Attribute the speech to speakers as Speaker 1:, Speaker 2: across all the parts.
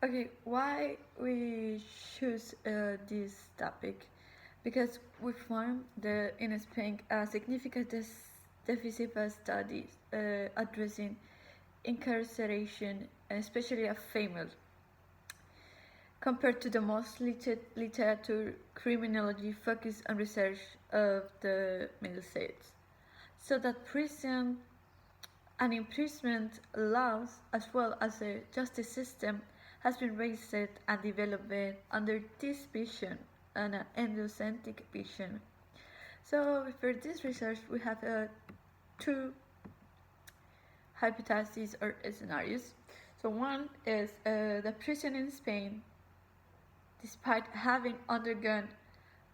Speaker 1: Okay, why we choose this topic? Because we found in Spain a significant deficit of studies addressing incarceration, especially of females, compared to the most literature criminology focused on research of the Middle States. So that prison and imprisonment laws, as well as the justice system, has been raised and developed under this vision and an endocentric vision. So for this research, we have two hypotheses or scenarios. So one is the prison in Spain, despite having undergone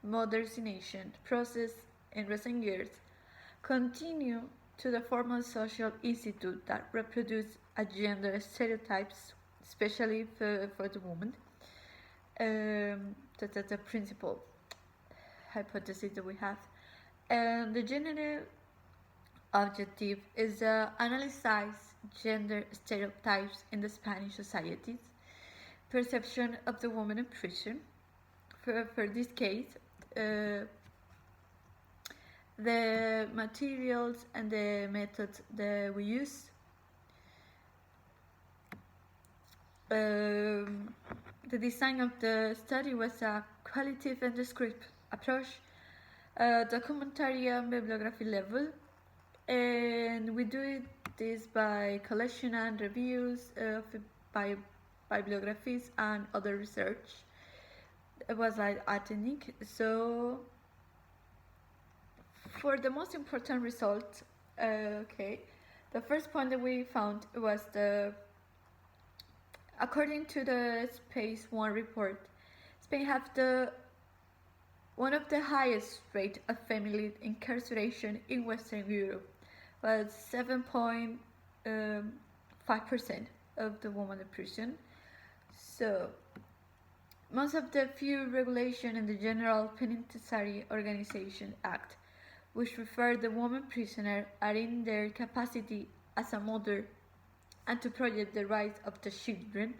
Speaker 1: modernization process in recent years, continue to the formal social institute that reproduce a gender stereotypes, especially for the woman. That's the principal hypothesis that we have. And the general objective is to analyze gender stereotypes in the Spanish societies, perception of the woman in prison. For this case, the materials and the methods that we use. The design of the study was a qualitative and descriptive approach, documentary and bibliography level, and we do this by collection and reviews of bibliographies and other research. It was like a technique. So for the most important result, the first point that we found was according to the Space One report, Spain has one of the highest rate of family incarceration in Western Europe, was 7.5% of the women in prison. So most of the few regulation in the General Penitentiary Organization Act, which refer the woman prisoner, are in their capacity as a mother and to project the rights of the children.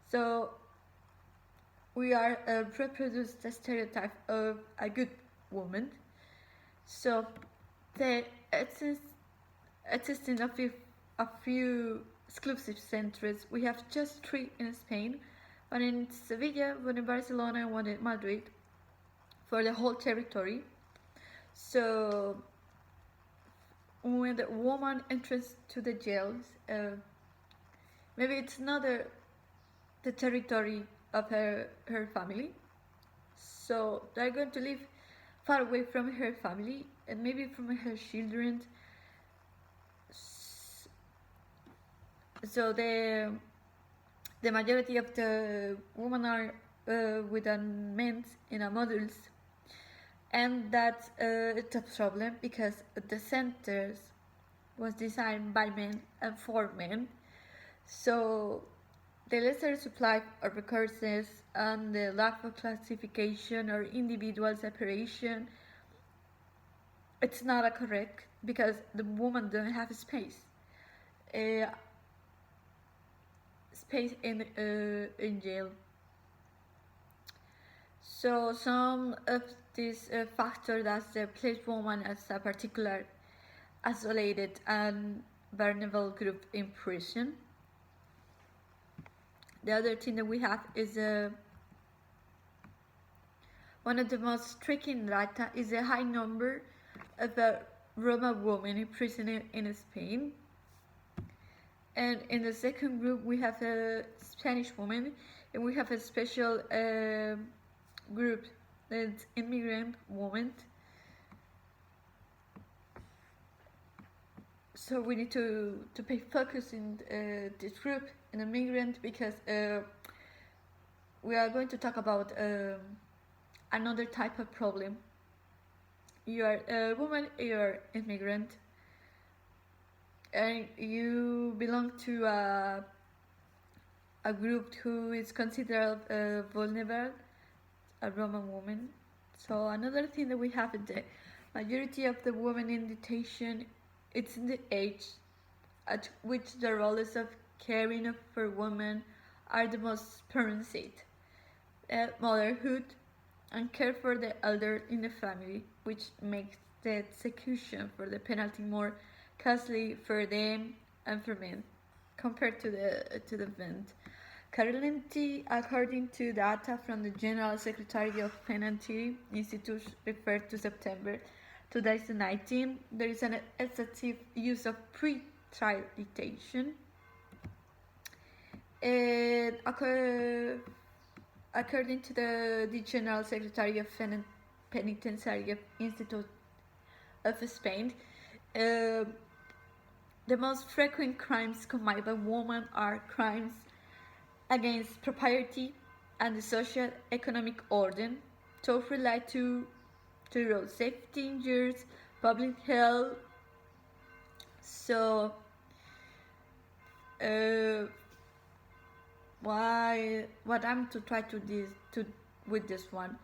Speaker 1: So we are reproduce the stereotype of a good woman. So the existing of a few exclusive centers. We have just 3 in Spain, one in Sevilla, one in Barcelona, and one in Madrid, for the whole territory. So when the woman enters to the jails, maybe it's not the territory of her family, so they're going to live far away from her family and maybe from her children. So the majority of the women are with men in a models, and that's it's a problem because the centers was designed by men and for men. So the lesser supply of resources and the lack of classification or individual separation, it's not a correct, because the woman don't have space in jail. So some of these factors that place woman as a particular isolated and vulnerable group in prison. The other thing that we have is one of the most striking data is the high number of Roma women in prison in Spain. And in the second group we have a Spanish woman, and we have a special group that's immigrant women. So we need to pay focus in this group in immigrant, because we are going to talk about another type of problem. You are a woman, you are immigrant, and you belong to a group who is considered vulnerable, a Roman woman. So another thing that we have is the majority of the women in detention, it's in the age at which the roles of caring for women are the most pronunciate. Motherhood and care for the elder in the family, which makes the execution for the penalty more costly for them and for men compared to the men. Currently, according to data from the General Secretary of Penitentiary Institute referred to September 2019, there is an excessive use of pre-trial detention. And according to the General Secretary of Penitentiary Institute of Spain, the most frequent crimes committed by women are crimes against property and the social economic order, to relate to road safety injuries, public health. So what I'm to try to with this one,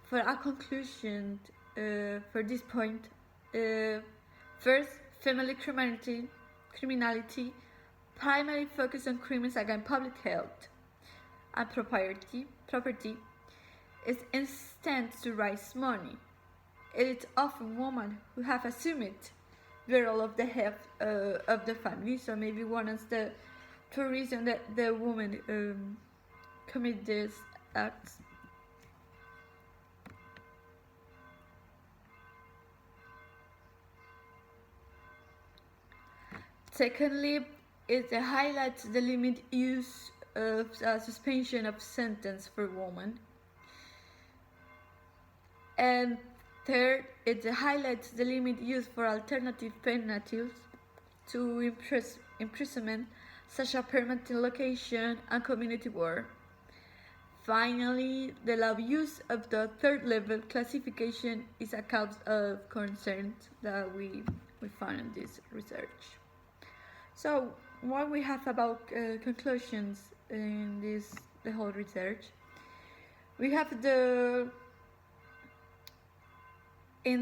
Speaker 1: for a conclusion, for this point, first, family criminality primarily focus on crimes against public health and property is instant to raise money. It is often women who have assumed the role of the head of the family, so maybe one is the reason that the woman commit this acts. Secondly, it highlights the limited use of suspension of sentence for women. And third, it highlights the limited use for alternative penalties to imprisonment, such as permanent location and community work. Finally, the law use of the third level classification is a cause of concern that we found in this research. So, what we have about conclusions in the whole research, we have in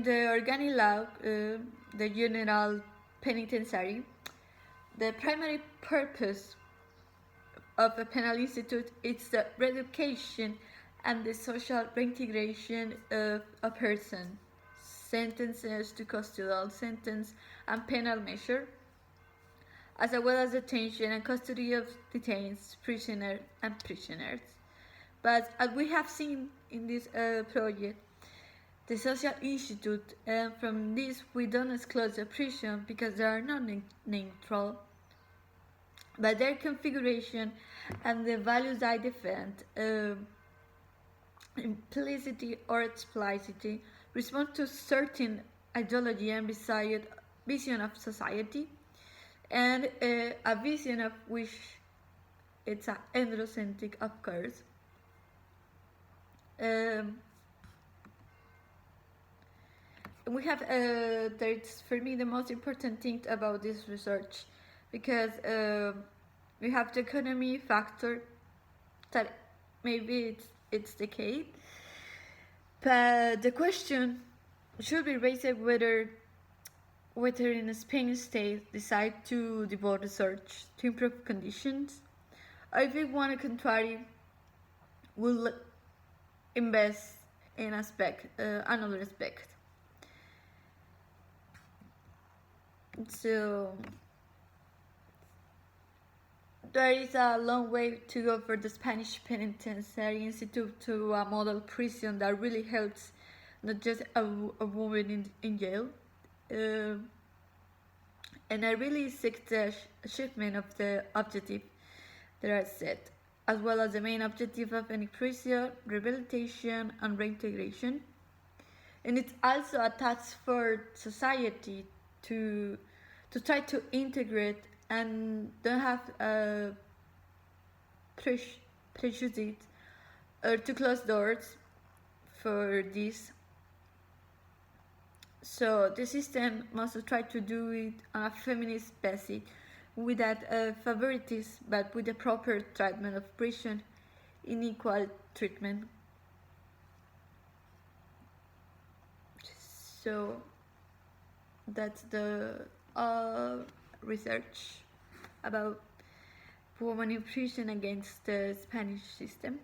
Speaker 1: the organic law, the general penitentiary, the primary purpose of the penal institute is the reeducation and the social reintegration of a person, sentences to custodial sentence and penal measure, as well as detention and custody of detained prisoners. But as we have seen in this project, the social institute, and from this we don't exclude the prison because they are not neutral, but their configuration and the values I defend, implicitly or explicitly, respond to certain ideology and vision of society, and a vision of which it's androcentric, of course. We have that's for me the most important thing about this research, because we have the economy factor that maybe it's the case, but the question should be raised whether in Spain state decide to devote research to improve conditions, or if it want to contrary will invest in another aspect. So there is a long way to go for the Spanish Penitentiary Institute to a model prison that really helps not just a woman in jail. And I really seek the achievement of the objective that I set, as well as the main objective of any prison, rehabilitation and reintegration. And it's also a task for society to try to integrate and don't have prejudice or to close doors for this. So the system must try to do it on a feminist basis, without favoritism, but with the proper treatment of prison, unequal treatment. So that's the research about for manipulation against the Spanish system.